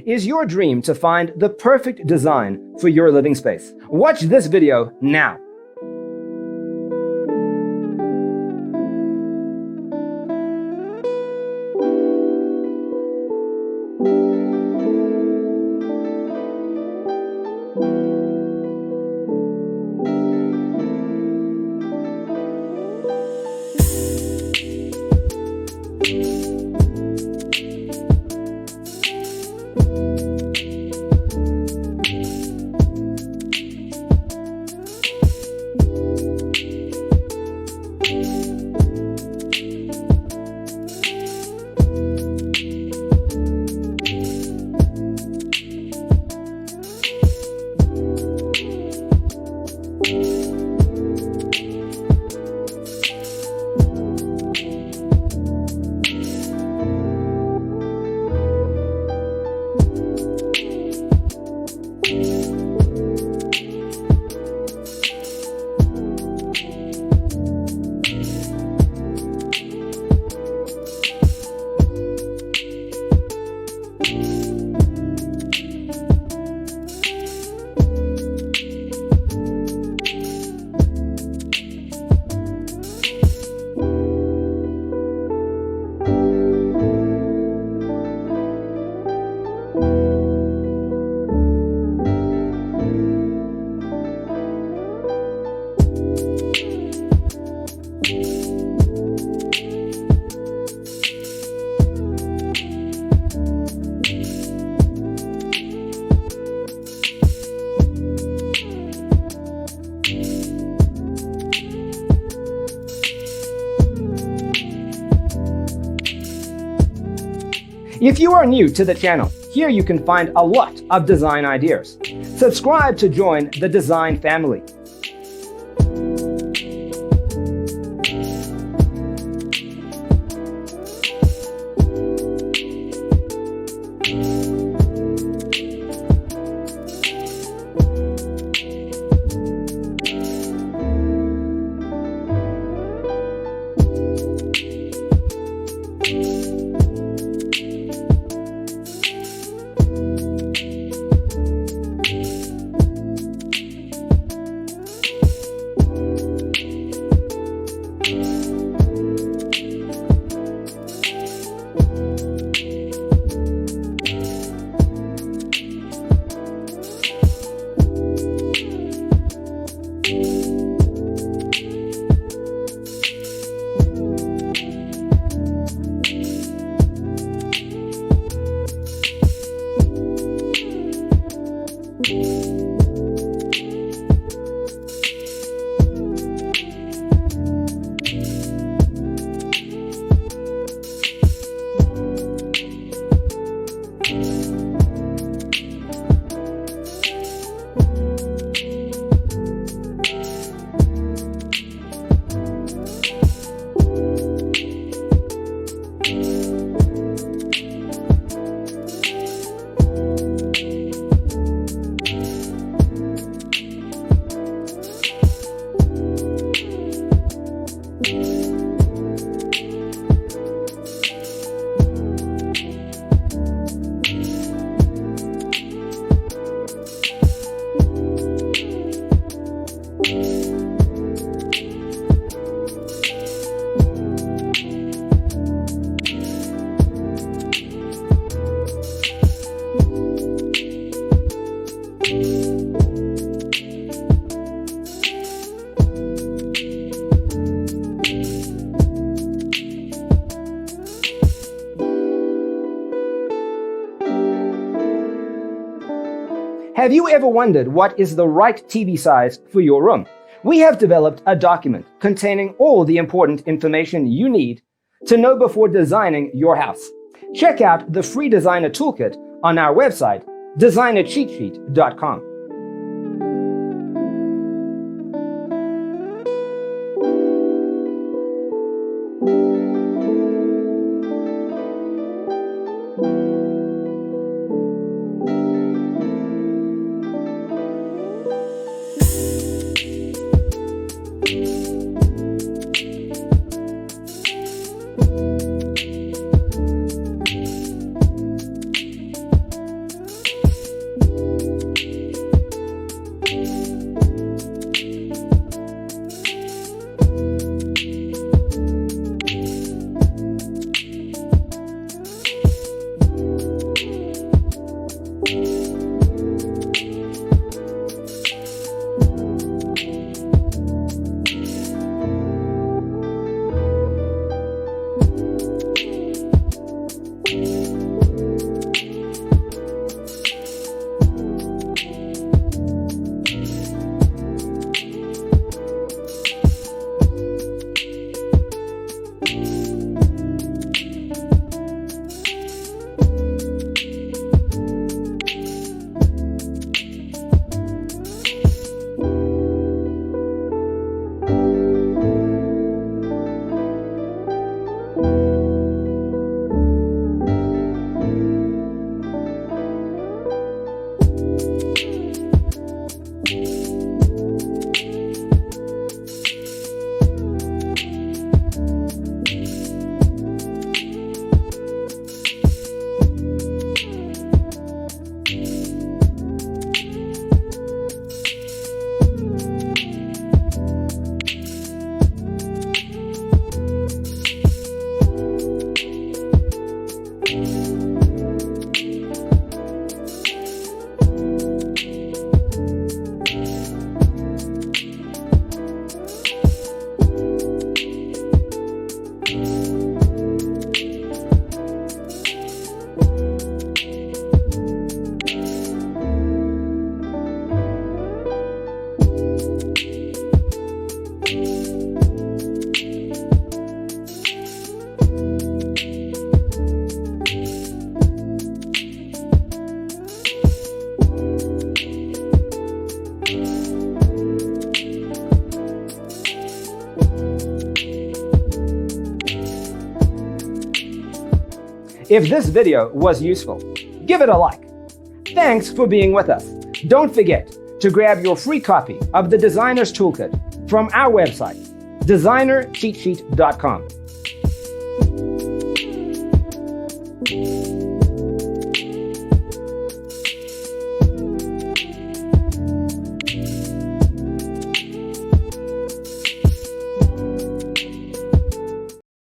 Is your dream to find the perfect design for your living space? Watch this video now. If you are new to the channel, here you can find a lot of design ideas. Subscribe to join the design family. Have you ever wondered what is the right TV size for your room? We have developed a document containing all the important information you need to know before designing your house. Check out the free designer toolkit on our website, designercheatsheet.com. If this video was useful, give it a like. Thanks for being with us. Don't forget to grab your free copy of the Designer's Toolkit from our website, designercheatsheet.com.